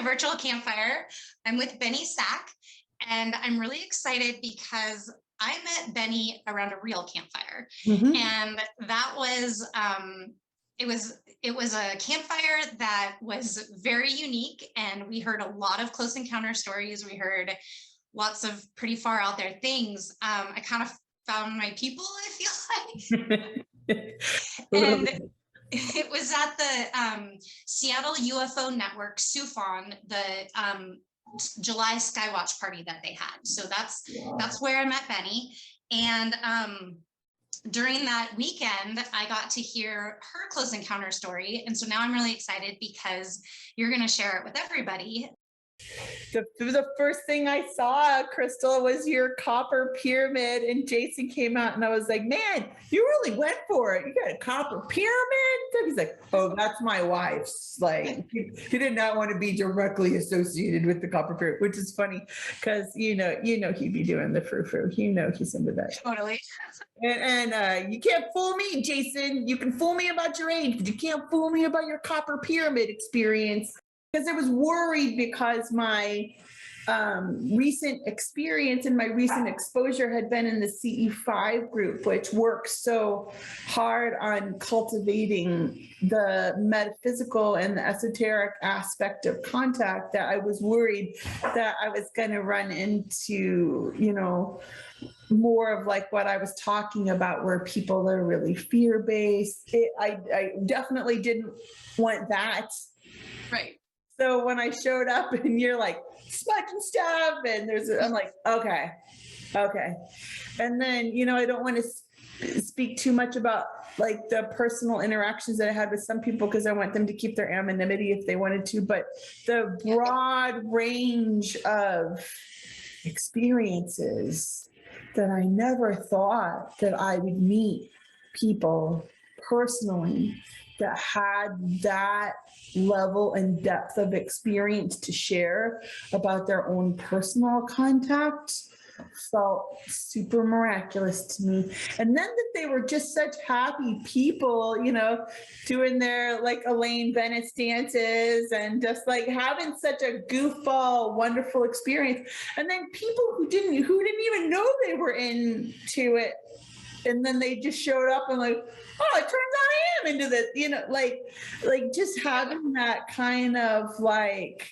virtual campfire. I'm with Benni Sack, and I'm really excited because I met Benni around a real campfire. And that was, it was a campfire that was very unique, and we heard a lot of close encounter stories. We heard lots of pretty far out there things. I kind of found my people, I feel like. And it was at the Seattle UFO Network, SUFON, the July Skywatch party that they had. So that's where I met Benni. And during that weekend, I got to hear her close encounter story. And so now I'm really excited because you're going to share it with everybody. The first thing I saw, Krystal, was your copper pyramid, and Jason came out and I was like, man, you really went for it. You got a copper pyramid? He's like, oh, that's my wife's. Like, he did not want to be directly associated with the copper pyramid, which is funny because, you know, he'd be doing the frou-frou. You know, he's into that. Totally. And you can't fool me, Jason. You can fool me about your age, but you can't fool me about your copper pyramid experience. Because I was worried because my recent experience and my recent exposure had been in the CE5 group, which works so hard on cultivating the metaphysical and the esoteric aspect of contact, that I was worried that I was going to run into, you know, more of like what I was talking about, where people are really fear-based. I definitely didn't want that. Right. So when I showed up and you're like smudging stuff and I'm like, okay. And then, you know, I don't want to speak too much about like the personal interactions that I had with some people because I want them to keep their anonymity if they wanted to, but the broad range of experiences that I never thought that I would meet people personally that had that level and depth of experience to share about their own personal contact felt super miraculous to me. And then that they were just such happy people, you know, doing their like Elaine Bennett dances and just like having such a goofball, wonderful experience. And then people who didn't even know they were into it. And then they just showed up and like, oh, it turns out I am into this, you know, like just having that kind of like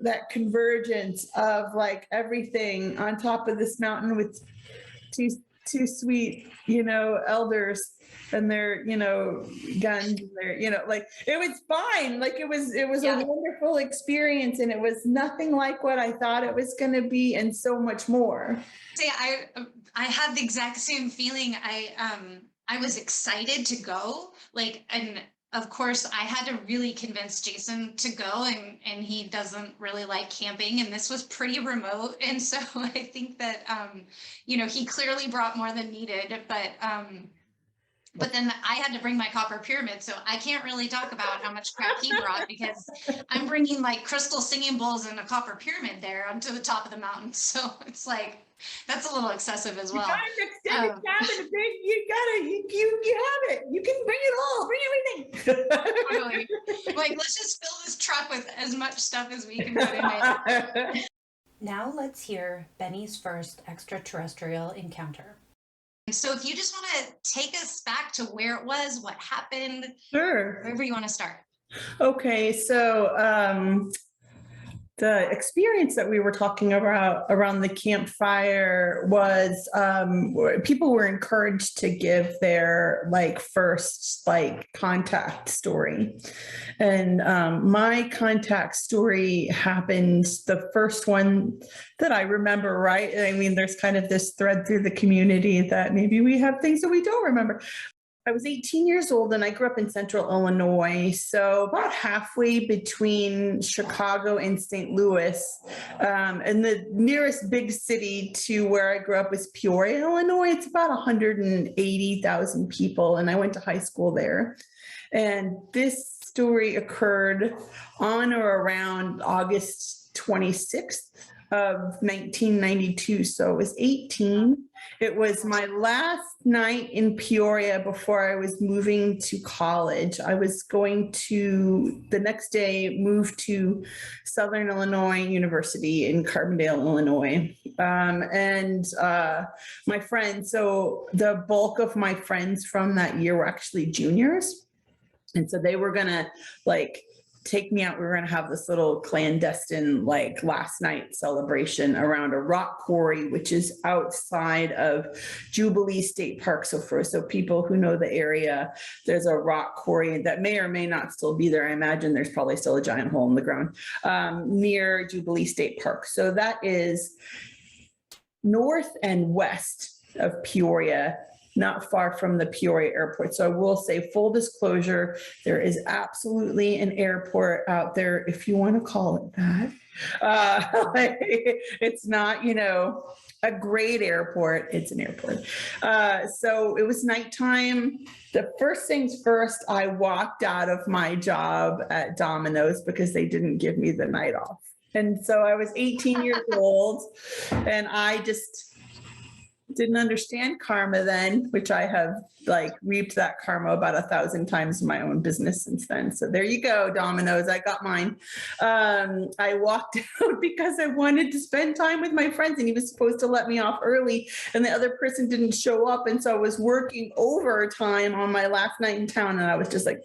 that convergence of like everything on top of this mountain with two sweet, you know, elders and their, you know, guns and their, you know, like it was fine. Like it was a wonderful experience, and it was nothing like what I thought it was going to be, and so much more. See, I had the exact same feeling. I was excited to go, like, and of course I had to really convince Jason to go, and he doesn't really like camping, and this was pretty remote. And so I think that, you know, he clearly brought more than needed, but then I had to bring my copper pyramid, so I can't really talk about how much crap he brought because I'm bringing like crystal singing bowls and a copper pyramid there onto the top of the mountain. So it's like, that's a little excessive as well. You have it. You can bring it all. Bring everything. Totally. Like, let's just fill this truck with as much stuff as we can put in it. Now let's hear Benni's first extraterrestrial encounter. So if you just want to take us back to where it was, what happened, sure, wherever you want to start. Okay, so the experience that we were talking about around the campfire was people were encouraged to give their like first like contact story. And my contact story happened, the first one that I remember, right? I mean, there's kind of this thread through the community that maybe we have things that we don't remember. I was 18 years old and I grew up in central Illinois, so about halfway between Chicago and St. Louis. And the nearest big city to where I grew up was Peoria, Illinois. It's about 180,000 people, and I went to high school there. And this story occurred on or around August 26th of 1992. So it was 18. It was my last night in Peoria before I was moving to college. I was going to, the next day, move to Southern Illinois University in Carbondale, Illinois. My friends, so the bulk of my friends from that year were actually juniors. And so they were going to like take me out. We were going to have this little clandestine, like last night celebration around a rock quarry, which is outside of Jubilee State Park. So people who know the area, there's a rock quarry that may or may not still be there. I imagine there's probably still a giant hole in the ground near Jubilee State Park. So that is north and west of Peoria, not far from the Peoria airport. So I will say, full disclosure, there is absolutely an airport out there, if you want to call it that. It's not, a great airport. It's an airport. So it was nighttime. The first things first, I walked out of my job at Dominos because they didn't give me the night off. And so I was 18 years old, and I just didn't understand karma then, which I have like reaped that karma about 1,000 times in my own business since then. So there you go, Dominos, I got mine. I walked out because I wanted to spend time with my friends, and he was supposed to let me off early, and the other person didn't show up. And so I was working overtime on my last night in town, and I was just like,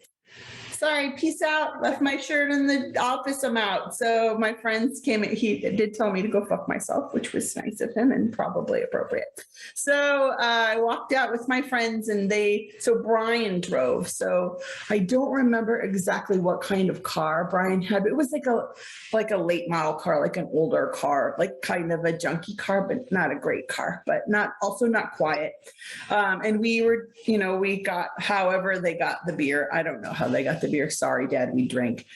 sorry, peace out, left my shirt in the office, I'm out. So my friends came, he did tell me to go fuck myself, which was nice of him and probably appropriate. So I walked out with my friends, and so Brian drove. So I don't remember exactly what kind of car Brian had, but it was like a late model car, like an older car, like kind of a junky car, but not a great car, but also not quiet. And we were, we got, however they got the beer. I don't know how they got the beer. Sorry, Dad, we drank.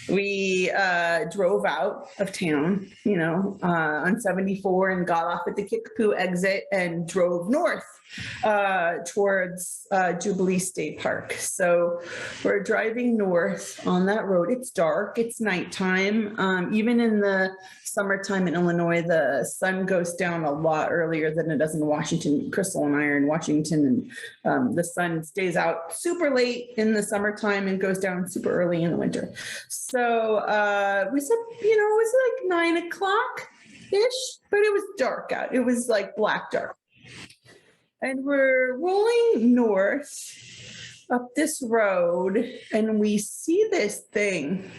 We drove out of town, on 74, and got off at the Kickapoo exit and drove north towards Jubilee State Park. So we're driving north on that road. It's dark, it's nighttime. Even in the summertime in Illinois, the sun goes down a lot earlier than it does in Washington. Krystal and I are in Washington, and the sun stays out super late in the summertime and goes down super early in the winter. So we said, it was like 9 o'clock-ish, but it was dark out. It was like black dark. And we're rolling north up this road, and we see this thing,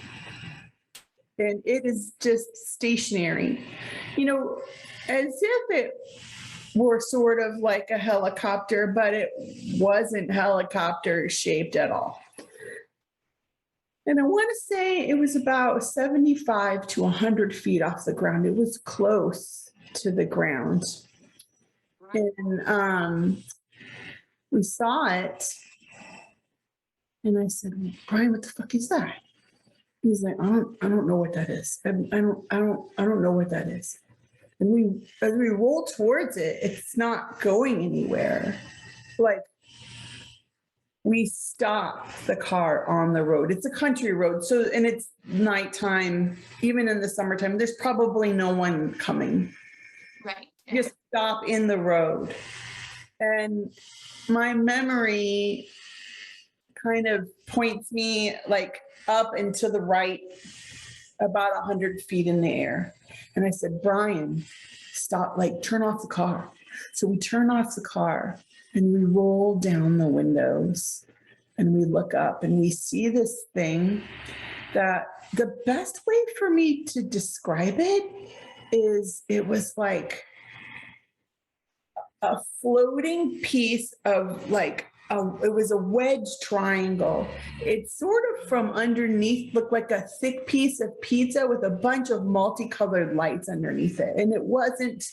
and it is just stationary, as if it were sort of like a helicopter, but it wasn't helicopter shaped at all. And I want to say it was about 75 to 100 feet off the ground. It was close to the ground. And we saw it, and I said, Brian, what the fuck is that? He's like, I don't know what that is. I don't know what that is. And as we roll towards it, it's not going anywhere. Like, we stopped the car on the road. It's a country road. So, and it's nighttime, even in the summertime, there's probably no one coming. Right. Just stop in the road. And my memory kind of points me like up and to the right, about 100 feet in the air. And I said, Brian, stop, turn off the car. So we turn off the car, and we roll down the windows, and we look up, and we see this thing that the best way for me to describe it is it was like a floating piece of it was a wedge triangle. It sort of from underneath looked like a thick piece of pizza with a bunch of multicolored lights underneath it. And it wasn't,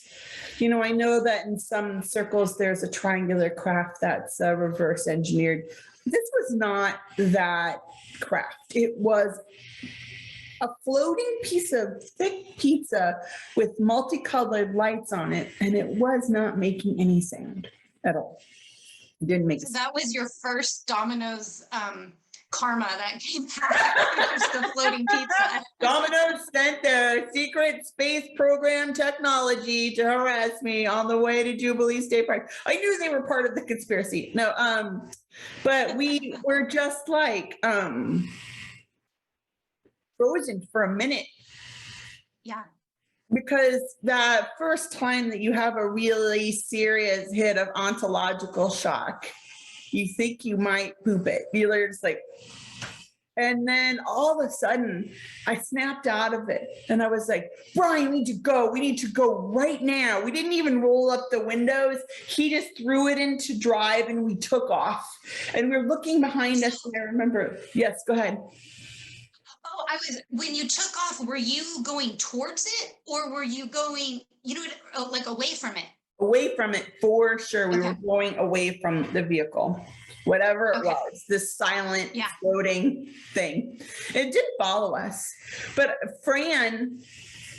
I know that in some circles there's a triangular craft that's reverse engineered. This was not that craft. It was a floating piece of thick pizza with multicolored lights on it, and it was not making any sound at all. It didn't make So that was your first Domino's karma that came from just the floating pizza. Dominos sent their secret space program technology to harass me on the way to Jubilee State Park. I knew they were part of the conspiracy. No, but we were just like frozen for a minute. Yeah. Because that first time that you have a really serious hit of ontological shock, you think you might poop it. You're just like, and then all of a sudden I snapped out of it and I was like, Brian, we need to go. We need to go right now. We didn't even roll up the windows. He just threw it into drive and we took off. And we were looking behind us and I remember, yes, go ahead. Oh, when you took off, were you going towards it or were you going, like away from it? Away from it, for sure. We were going away from the vehicle, whatever it was, this silent floating thing. It didn't follow us, but Fran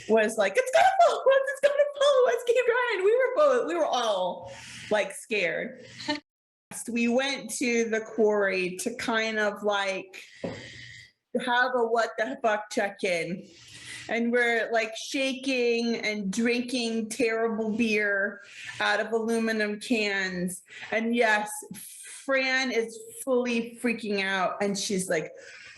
was like, it's gonna follow us, it's gonna follow us, keep driving. We were all like scared. We went to the quarry to kind of like have a what the fuck check-in. And we're like shaking and drinking terrible beer out of aluminum cans. And yes, Fran is fully freaking out. And she's like,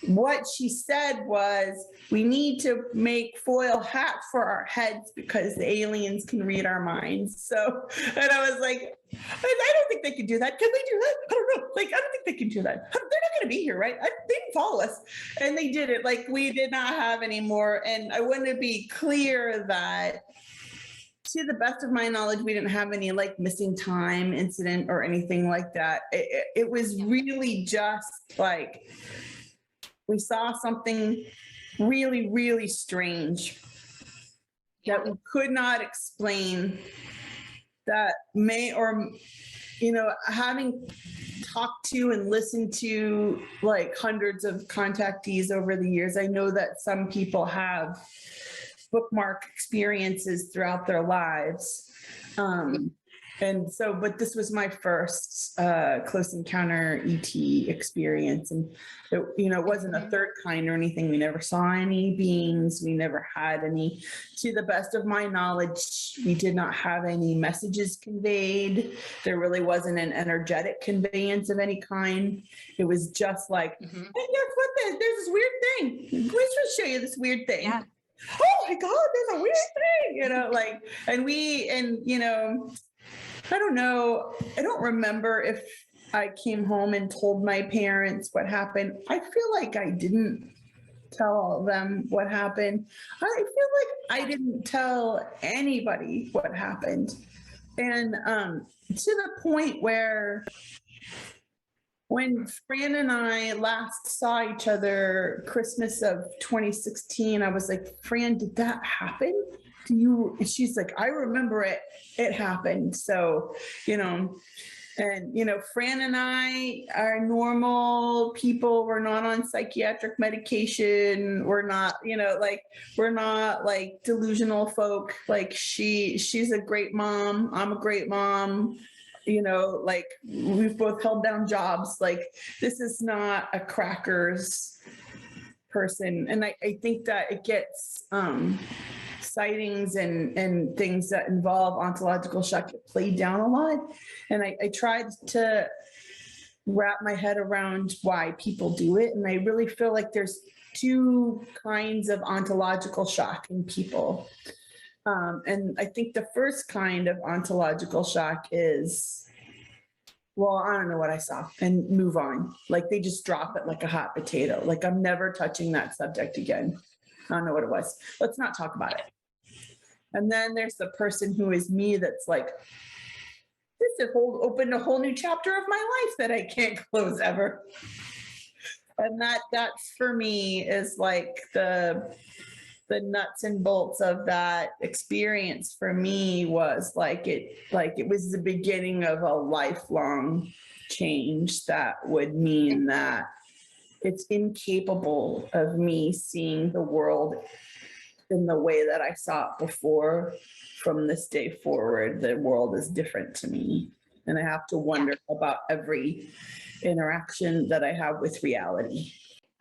what she said was, we need to make foil hats for our heads because the aliens can read our minds. So, and I was like, I don't think they can do that. Can they do that? I don't know. Like, I don't think they can do that. They're not going to be here, right? They didn't follow us. And they did it. Like, we did not have any more. And I want to be clear that, to the best of my knowledge, we didn't have any like missing time incident or anything like that. It was really just like, we saw something really, really strange that we could not explain, that may, or, having talked to and listened to like hundreds of contactees over the years, I know that some people have bookmark experiences throughout their lives. And so, but this was my first close encounter ET experience. And it wasn't a third kind or anything. We never saw any beings. We never had any, to the best of my knowledge, we did not have any messages conveyed. There really wasn't an energetic conveyance of any kind. It was just like, hey, guess what? There's this weird thing. Let me just show you this weird thing. Yeah. Oh my God, there's a weird thing, I don't know. I don't remember if I came home and told my parents what happened. I feel like I didn't tell them what happened. I feel like I didn't tell anybody what happened. And to the point where when Fran and I last saw each other Christmas of 2016, I was like, Fran, did that happen? She's like, I remember it happened. So, Fran and I are normal people. We're not on psychiatric medication. We're not, we're not like delusional folk. Like she's a great mom. I'm a great mom. We've both held down jobs. Like, this is not a crackers person. And I think that it gets, sightings and things that involve ontological shock get played down a lot. And I tried to wrap my head around why people do it. And I really feel like there's two kinds of ontological shock in people. And I think the first kind of ontological shock is, well, I don't know what I saw, and move on. Like, they just drop it like a hot potato. Like, I'm never touching that subject again. I don't know what it was. Let's not talk about it. And then there's the person who is me that's like, this opened a whole new chapter of my life that I can't close ever. And that for me is like the nuts and bolts of that experience for me was it was the beginning of a lifelong change that would mean that it's incapable of me seeing the world in the way that I saw it before. From this day forward, the world is different to me. and I have to wonder about every interaction that I have with reality.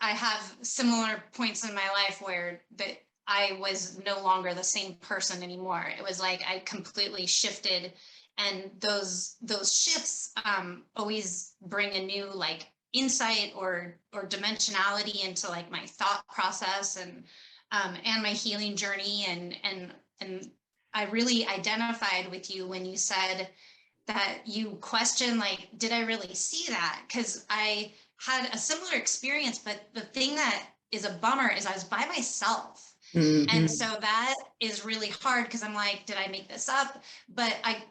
I have similar points in my life where that I was no longer the same person anymore. It was like I completely shifted, and those shifts always bring a new like insight or dimensionality into like my thought process and my healing journey, and I really identified with you when you said that you question like, did I really see that? Because I had a similar experience, but the thing that is a bummer is I was by myself. Mm-hmm. And so that is really hard because I'm like, did I make this up? But I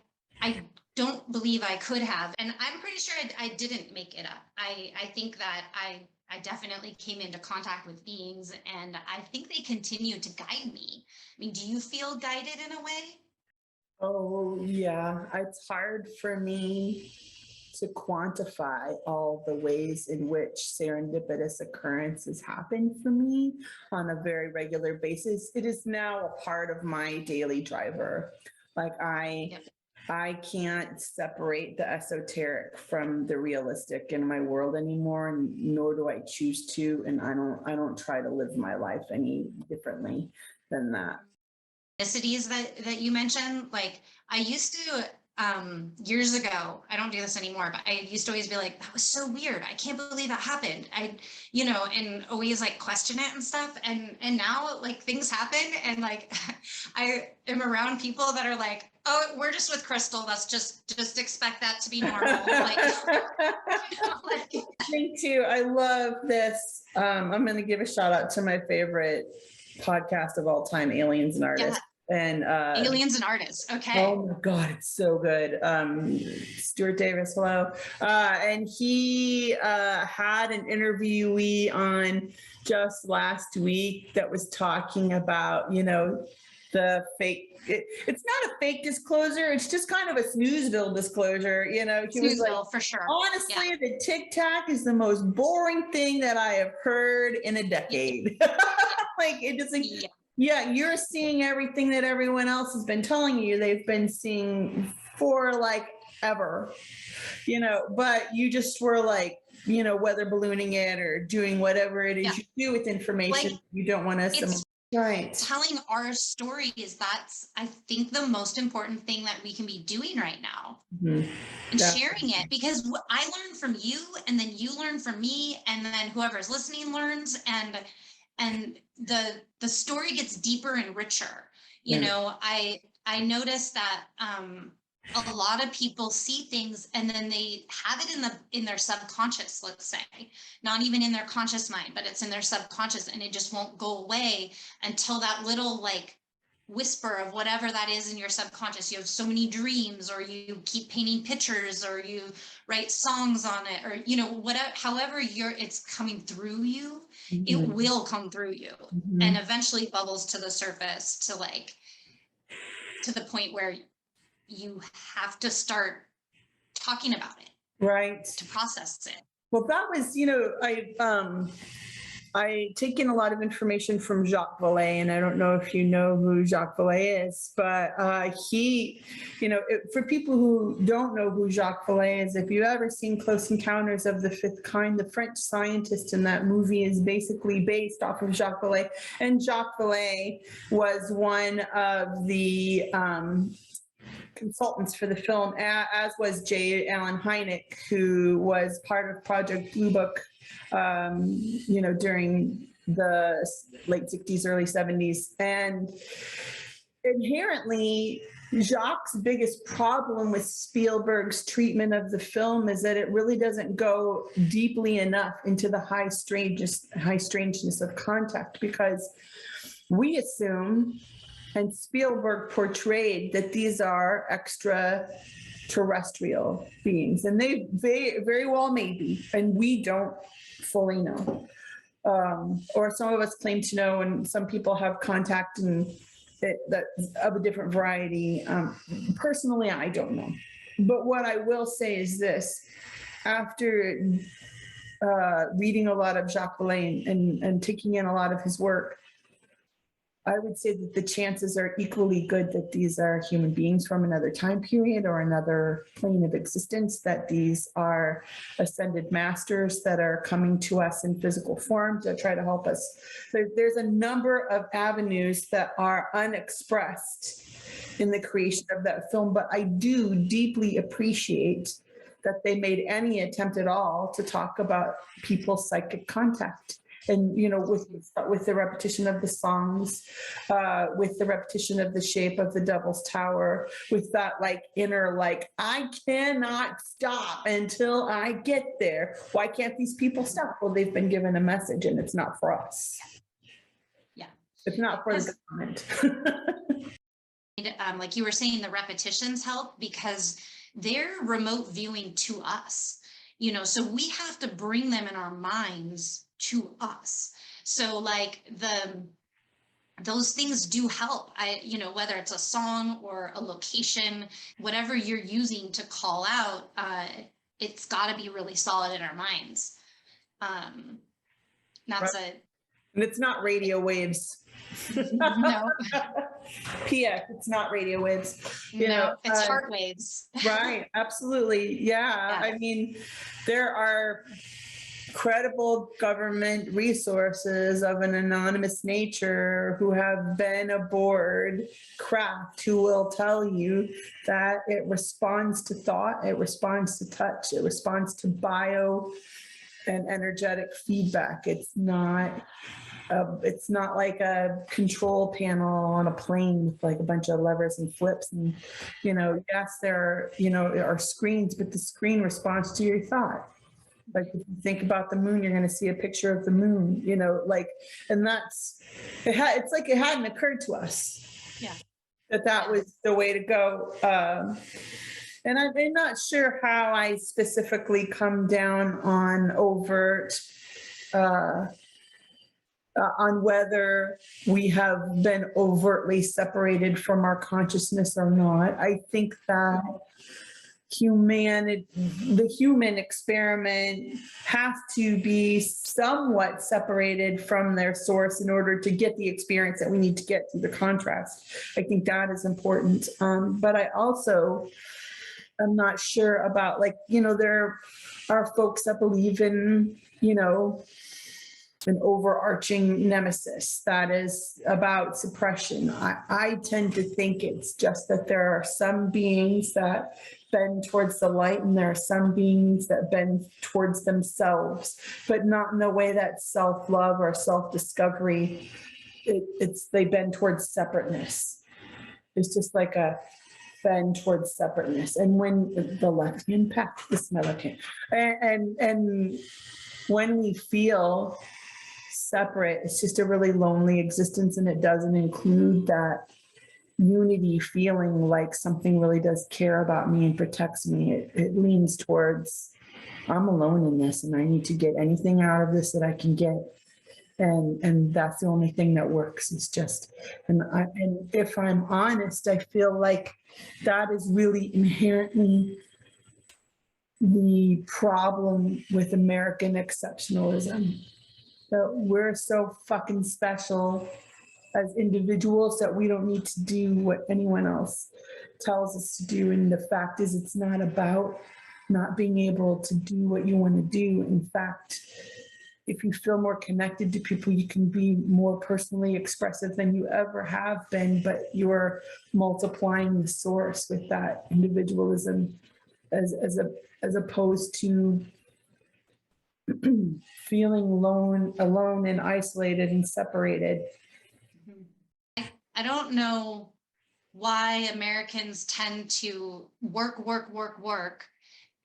don't believe I could have. And I'm pretty sure I didn't make it up. I think that I definitely came into contact with beings, and I think they continue to guide me. I mean, do you feel guided in a way? Oh, yeah. It's hard for me to quantify all the ways in which serendipitous occurrences happen for me on a very regular basis. It is now a part of my daily driver. Like I can't separate the esoteric from the realistic in my world anymore, and nor do I choose to. And I don't try to live my life any differently than that. Synchronicities that you mentioned, like I used to years ago, I don't do this anymore, but I used to always be like, that was so weird, I can't believe that happened, and always like question it and stuff, and now like things happen, and like I am around people that are like, oh, we're just with Krystal, that's just expect that to be normal. Like, me too. I love this. I'm going to give a shout out to my favorite podcast of all time, Aliens and Artists. And Aliens and Artists. Okay. Oh my God, it's so good. Stuart Davis, hello. And he had an interviewee on just last week that was talking about, the fake, it's not a fake disclosure. It's just kind of a snoozeville disclosure. He was like, for sure. Honestly, the Tic Tac is the most boring thing that I have heard in a decade. Like it doesn't. Yeah, you're seeing everything that everyone else has been telling you they've been seeing for like ever, but you just were like, weather ballooning it or doing whatever it is you do with information. Like, you don't want to. Right. Telling our stories, that's, I think, the most important thing that we can be doing right now. Mm-hmm. And sharing it, because I learn from you, and then you learn from me, and then whoever's listening learns, and the story gets deeper and richer. I noticed that a lot of people see things and then they have it in their subconscious, let's say, not even in their conscious mind, but it's in their subconscious, and it just won't go away until that little like whisper of whatever that is in your subconscious. You have so many dreams, or you keep painting pictures, or you write songs on it, or whatever, however it's coming through you, mm-hmm. It will come through you, mm-hmm. and eventually bubbles to the surface to the point where you have to start talking about it, right, to process it. Well, that was, I take in a lot of information from Jacques Vallée, and I don't know if you know who Jacques Vallée is, but he, for people who don't know who Jacques Vallée is, if you've ever seen Close Encounters of the Fifth Kind, the French scientist in that movie is basically based off of Jacques Vallée. And Jacques Vallée was one of the consultants for the film, as was J. Allen Hynek, who was part of Project Blue Book, during the late 60s, early 70s. And inherently, Jacques' biggest problem with Spielberg's treatment of the film is that it really doesn't go deeply enough into the high strangeness of contact, because we assume, and Spielberg portrayed, that these are extraterrestrial beings, and they very well may be, and we don't fully know. Or some of us claim to know, and some people have contact and that's of a different variety. Personally, I don't know. But what I will say is this: after reading a lot of Jacques Vallée and taking in a lot of his work, I would say that the chances are equally good that these are human beings from another time period or another plane of existence, that these are ascended masters that are coming to us in physical form to try to help us. There's a number of avenues that are unexpressed in the creation of that film, but I do deeply appreciate that they made any attempt at all to talk about people's psychic contact. And, you know, with the repetition of the songs, with the repetition of the shape of the Devil's Tower, with that like inner, like, I cannot stop until I get there. Why can't these people stop? Well, they've been given a message and it's not for us. Yeah. It's not for the government. Like you were saying, the repetitions help because they're remote viewing to us, you know, so we have to bring them in our minds to us. So like those things do help. You know, whether it's a song or a location, whatever you're using to call out, it's got to be really solid in our minds. That's right. And it's not radio waves. No. P.S. It's not radio waves. You know, it's heart waves. Right. Absolutely. Yeah. I mean, there are credible government resources of an anonymous nature who have been aboard craft who will tell you that it responds to thought, it responds to touch, it responds to bio and energetic feedback. It's not like a control panel on a plane with like a bunch of levers and flips. And, you know, yes, there are screens, but the screen responds to your thought. Like if you think about the moon, you're going to see a picture of the moon, you know, like, and it's like it hadn't occurred to us that was the way to go. And I'm not sure how I specifically come down on overt, on whether we have been overtly separated from our consciousness or not. I think that the human experiment has to be somewhat separated from their source in order to get the experience that we need to get through the contrast. I think that is important. But I also am not sure about, like, you know, there are folks that believe in, you know, an overarching nemesis that is about suppression. I tend to think it's just that there are some beings that bend towards the light and there are some beings that bend towards themselves, but not in the way that self-love or self-discovery, they bend towards separateness. It's just like a bend towards separateness. And when the left hand path, this is my left hand, and when we feel separate, it's just a really lonely existence, and it doesn't include that unity feeling like something really does care about me and protects me. It leans towards, I'm alone in this and I need to get anything out of this that I can get, and that's the only thing that works. It's just, and if I'm honest, I feel like that is really inherently the problem with American exceptionalism. That we're so fucking special as individuals that we don't need to do what anyone else tells us to do. And the fact is, it's not about not being able to do what you want to do. In fact, if you feel more connected to people, you can be more personally expressive than you ever have been, but you're multiplying the source with that individualism as opposed to feeling alone and isolated and separated. I don't know why Americans tend to work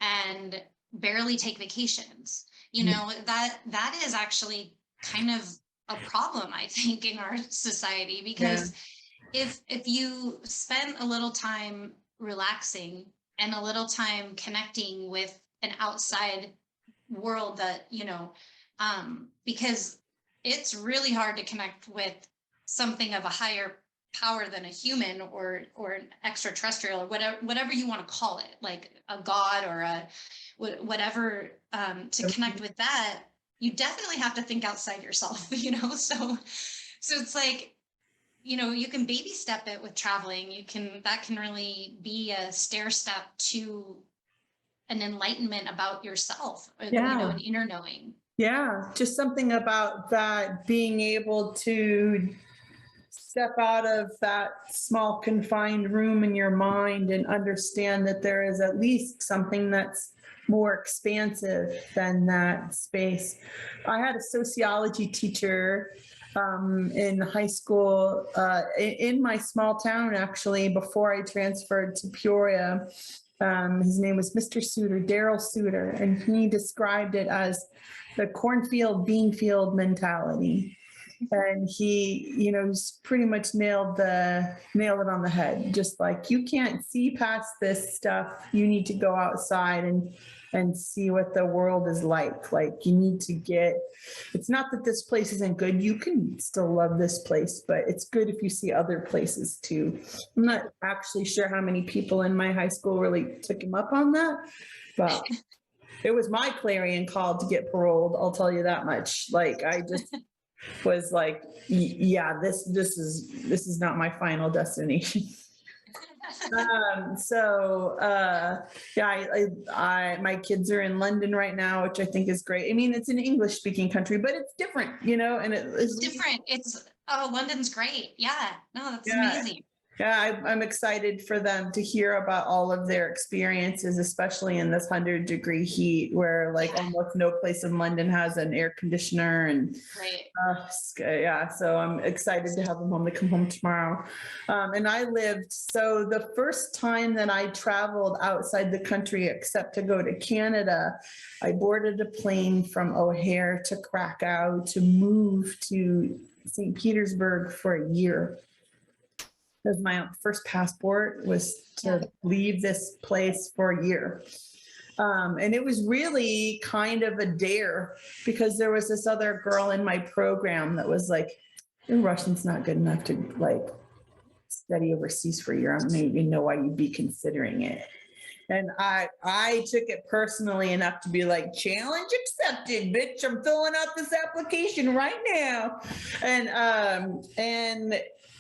and barely take vacations. You know, that is actually kind of a problem, I think, in our society, because if you spend a little time relaxing and a little time connecting with an outside world that, you know, because it's really hard to connect with something of a higher power than a human or an extraterrestrial or whatever you want to call it, like a god or a whatever, to connect with that, you definitely have to think outside yourself, you know? So it's like, you can baby step it with traveling. That can really be a stair step to an enlightenment about yourself, Yeah. an inner knowing. Yeah, just something about that, being able to step out of that small confined room in your mind and understand that there is at least something that's more expansive than that space. I had a sociology teacher in high school, in my small town, actually, before I transferred to Peoria. His name was Mr. Suter, Daryl Suter, and he described it as the cornfield, bean field mentality. And he, pretty much nailed it on the head. Just like, you can't see past this stuff. You need to go outside and see what the world is like. Like, you need to it's not that this place isn't good. You can still love this place, but it's good if you see other places too. I'm not actually sure how many people in my high school really took him up on that, but it was my clarion call to get paroled. I'll tell you that much. Like, I just was like, yeah, this is not my final destination. My kids are in London right now, which I think is great. I mean, it's an English speaking country, but it's different, and it's different. London's great. Yeah, no, that's amazing. Yeah, I'm excited for them to hear about all of their experiences, especially in this 100-degree heat where almost no place in London has an air conditioner. And right. So I'm excited to have them home. They come home tomorrow. And so the first time that I traveled outside the country, except to go to Canada, I boarded a plane from O'Hare to Krakow to move to St. Petersburg for a year. Because my first passport was to leave this place for a year. And it was really kind of a dare, because there was this other girl in my program that was like, your Russian's not good enough to study overseas for a year. I don't even know why you'd be considering it. And I took it personally enough to be like, challenge accepted, bitch. I'm filling out this application right now. And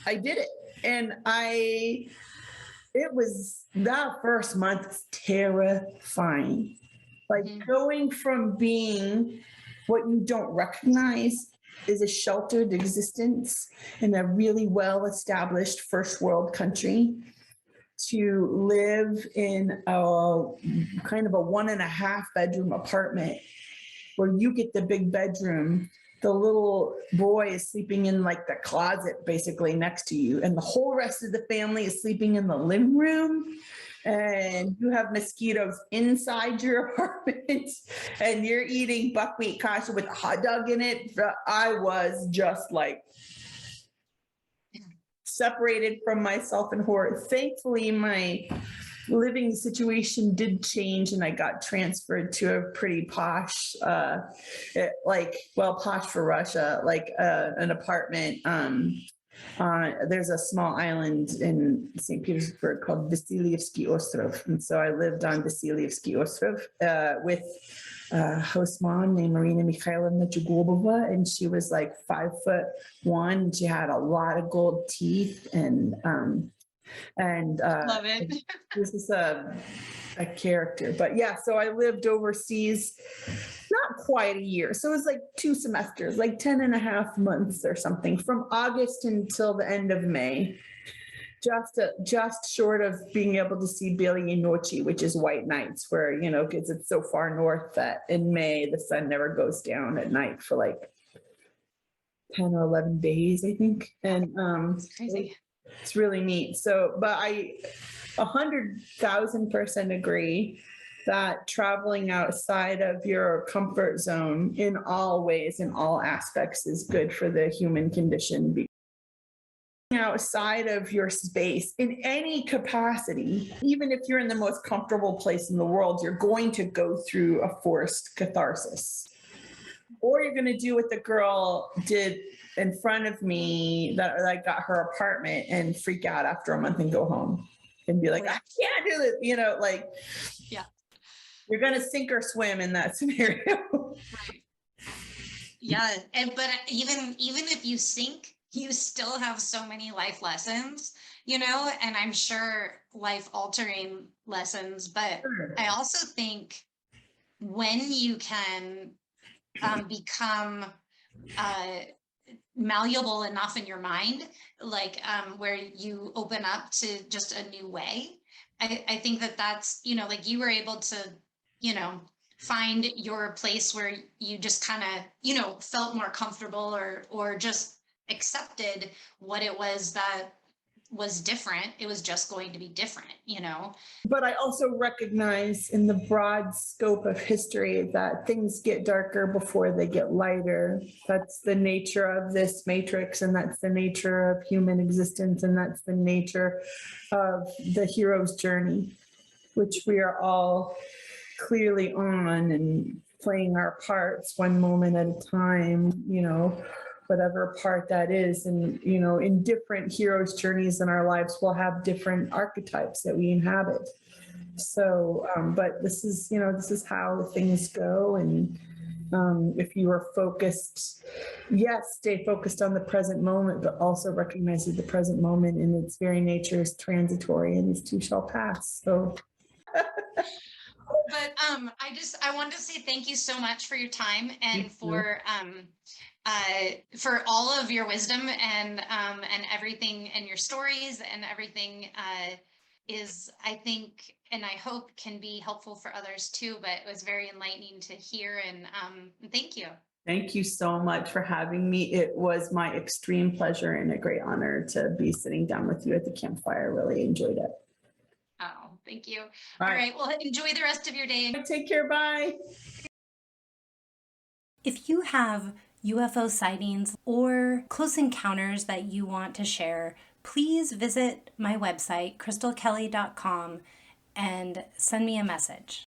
I did it. And it was that first month was terrifying. Going from being what you don't recognize is a sheltered existence in a really well-established first world country to live in a kind of a 1.5 bedroom apartment where you get the big bedroom. The little boy is sleeping in the closet basically next to you, and the whole rest of the family is sleeping in the living room, and you have mosquitoes inside your apartment, and you're eating buckwheat kasha with a hot dog in it. I was just separated from myself in horror. Thankfully, my living situation did change, and I got transferred to a pretty posh, posh for Russia, an apartment. There's a small island in St. Petersburg called Vasilyevsky Ostrov. And so I lived on Vasilyevsky Ostrov with a host mom named Marina Mikhailovna Jugobova, and she was 5'1". She had a lot of gold teeth, and love it. This is a character. But yeah, so I lived overseas not quite a year. So it was 2 semesters, 10.5 months or something, from August until the end of May. Just short of being able to see Bielye Nochi, which is white nights, where, because it's so far north that in May the sun never goes down at night for 10 or 11 days, I think. And it's crazy. It's really neat. So, but I 100,000% agree that traveling outside of your comfort zone in all ways, in all aspects, is good for the human condition. Outside of your space in any capacity, even if you're in the most comfortable place in the world, you're going to go through a forced catharsis. Or you're going to do what the girl did in front of me, that I got her apartment, and freak out after a month and go home and be like, I can't do it. Yeah. You're going to sink or swim in that scenario. Right. Yeah. But even if you sink, you still have so many life lessons, you know, and I'm sure life altering lessons. But Sure. I also think when you can become malleable enough in your mind, like where you open up to just a new way, I think that that's, you know, like you were able to, you know, find your place where you just kind of, you know, felt more comfortable or just accepted what it was that was different. It was just going to be different, you know. But I also recognize in the broad scope of history that things get darker before they get lighter. That's the nature of this matrix, and that's the nature of human existence, and that's the nature of the hero's journey, which we are all clearly on and playing our parts one moment at a time, you know, whatever part that is. And, you know, in different heroes' journeys in our lives, we'll have different archetypes that we inhabit. So, but this is, you know, this is how things go. And if you are focused, yes, stay focused on the present moment, but also recognize that the present moment in its very nature is transitory, and these too shall pass. So. But I wanted to say thank you so much for your time and for all of your wisdom and everything, and your stories and everything is, I think, and I hope can be helpful for others too. But it was very enlightening to hear, and thank you. Thank you so much for having me. It was my extreme pleasure and a great honor to be sitting down with you at the campfire. Really enjoyed it. Oh, thank you. All right. Well, enjoy the rest of your day. Take care. Bye. If you have UFO sightings or close encounters that you want to share, please visit my website, krystalkelley.com, and send me a message.